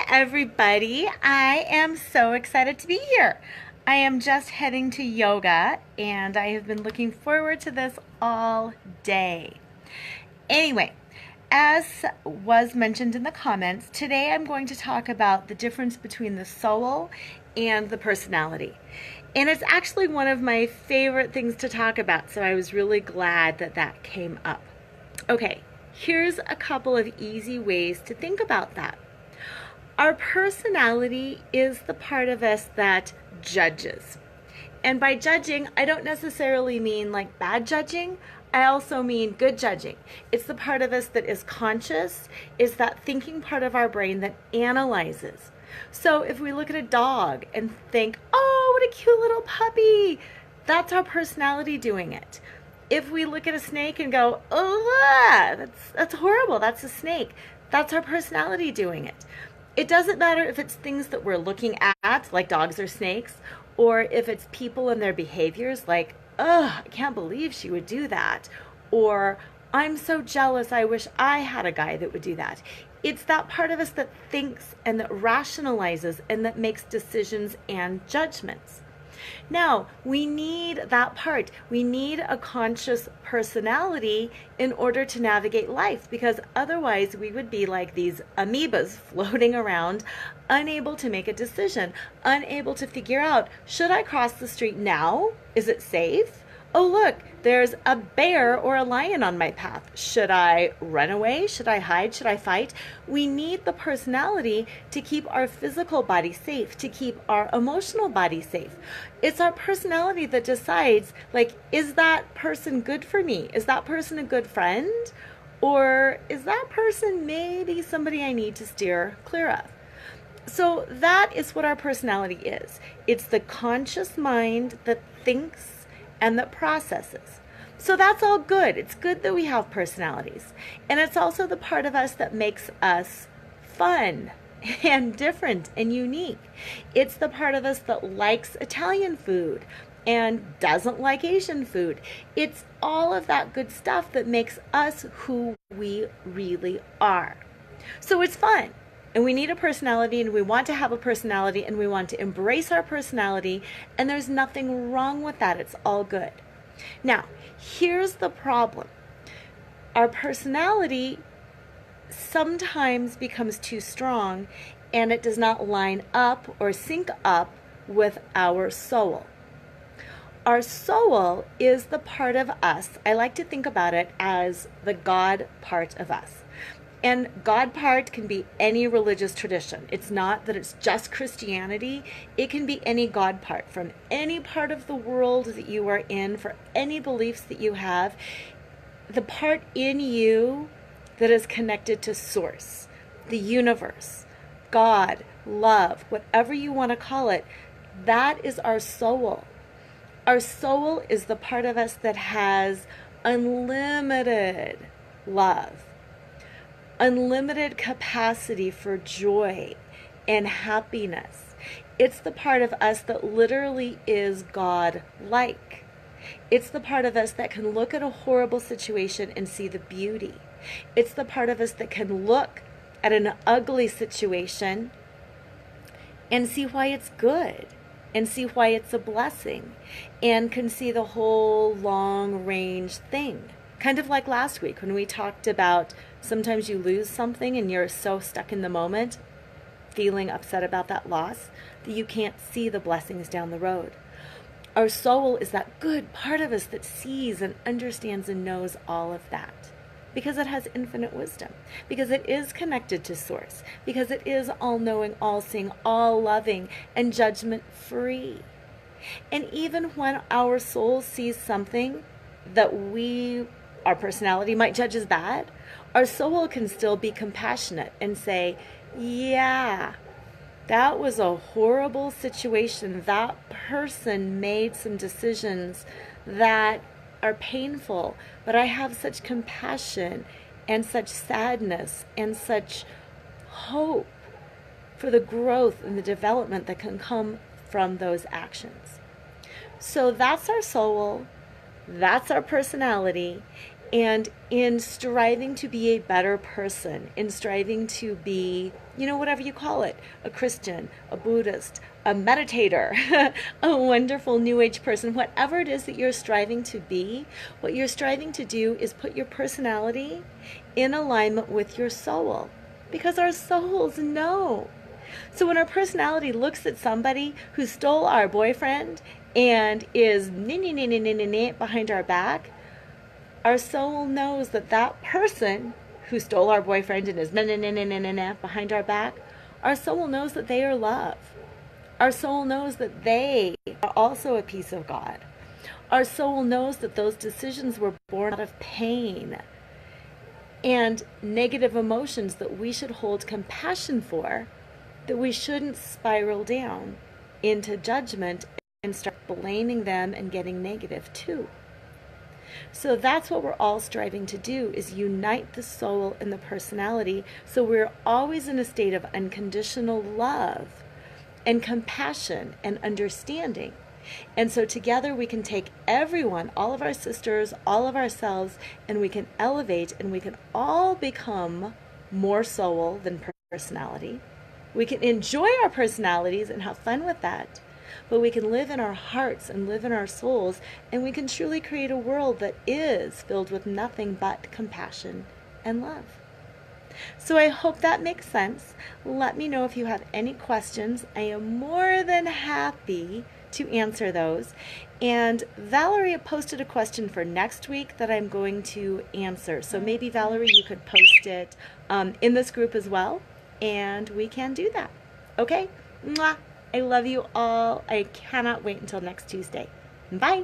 everybody. I am so excited to be here. I am just heading to yoga and I have been looking forward to this all day. Anyway, as was mentioned in the comments, today I'm going to talk about the difference between the soul and the personality. And it's actually one of my favorite things to talk about, so I was really glad that that came up. Okay, here's a couple of easy ways to think about that. Our personality is the part of us that judges. And by judging, I don't necessarily mean like bad judging. I also mean good judging. It's the part of us that is conscious, is that thinking part of our brain that analyzes. So if we look at a dog and think, oh, what a cute little puppy, that's our personality doing it. If we look at a snake and go, oh, that's horrible, that's a snake, that's our personality doing it. It doesn't matter if it's things that we're looking at, like dogs or snakes, or if it's people and their behaviors, like, oh, I can't believe she would do that, or I'm so jealous, I wish I had a guy that would do that. It's that part of us that thinks and that rationalizes and that makes decisions and judgments. Now, we need that part. We need a conscious personality in order to navigate life, because otherwise we would be like these amoebas floating around, unable to make a decision, unable to figure out, should I cross the street now? Is it safe? Oh, look, there's a bear or a lion on my path. Should I run away? Should I hide? Should I fight? We need the personality to keep our physical body safe, to keep our emotional body safe. It's our personality that decides, like, is that person good for me? Is that person a good friend? Or is that person maybe somebody I need to steer clear of? So that is what our personality is. It's the conscious mind that thinks and that processes. So that's all good. It's good that we have personalities. And it's also the part of us that makes us fun and different and unique. It's the part of us that likes Italian food and doesn't like Asian food. It's all of that good stuff that makes us who we really are. So it's fun. And we need a personality, and we want to have a personality, and we want to embrace our personality, and there's nothing wrong with that. It's all good. Now, here's the problem. Our personality sometimes becomes too strong, and it does not line up or sync up with our soul. Our soul is the part of us, I like to think about it as the God part of us. And God part can be any religious tradition. It's not that it's just Christianity. It can be any God part from any part of the world that you are in, for any beliefs that you have. The part in you that is connected to Source, the universe, God, love, whatever you want to call it, that is our soul. Our soul is the part of us that has unlimited love, unlimited capacity for joy and happiness. It's the part of us that literally is God-like. It's the part of us that can look at a horrible situation and see the beauty. It's the part of us that can look at an ugly situation and see why it's good, and see why it's a blessing, and can see the whole long-range thing. Kind of like last week when we talked about sometimes you lose something and you're so stuck in the moment, feeling upset about that loss, that you can't see the blessings down the road. Our soul is that good part of us that sees and understands and knows all of that, because it has infinite wisdom, because it is connected to Source, because it is all-knowing, all-seeing, all-loving, and judgment-free. And even when our soul sees something that our personality might judge as bad, our soul can still be compassionate and say, yeah, that was a horrible situation. That person made some decisions that are painful, but I have such compassion and such sadness and such hope for the growth and the development that can come from those actions. So that's our soul. That's our personality, And in striving to be a better person, in striving to be, whatever you call it, a Christian, a Buddhist, a meditator, a wonderful New Age person, whatever it is that you're striving to be, what you're striving to do is put your personality in alignment with your soul. Because our souls know. So when our personality looks at somebody who stole our boyfriend and is behind our back, our soul knows that that person who stole our boyfriend and is behind our back, our soul knows that they are love. Our soul knows that they are also a piece of God. Our soul knows that those decisions were born out of pain and negative emotions that we should hold compassion for, that we shouldn't spiral down into judgment and start blaming them and getting negative too. So that's what we're all striving to do, is unite the soul and the personality, so we're always in a state of unconditional love and compassion and understanding. And so together we can take everyone, all of our sisters, all of ourselves, and we can elevate, and we can all become more soul than personality. We can enjoy our personalities and have fun with that. But we can live in our hearts and live in our souls, and we can truly create a world that is filled with nothing but compassion and love. So I hope that makes sense. Let me know if you have any questions. I am more than happy to answer those. And Valerie posted a question for next week that I'm going to answer. So maybe, Valerie, you could post it in this group as well, and we can do that. Okay? Mwah! I love you all. I cannot wait until next Tuesday. Bye.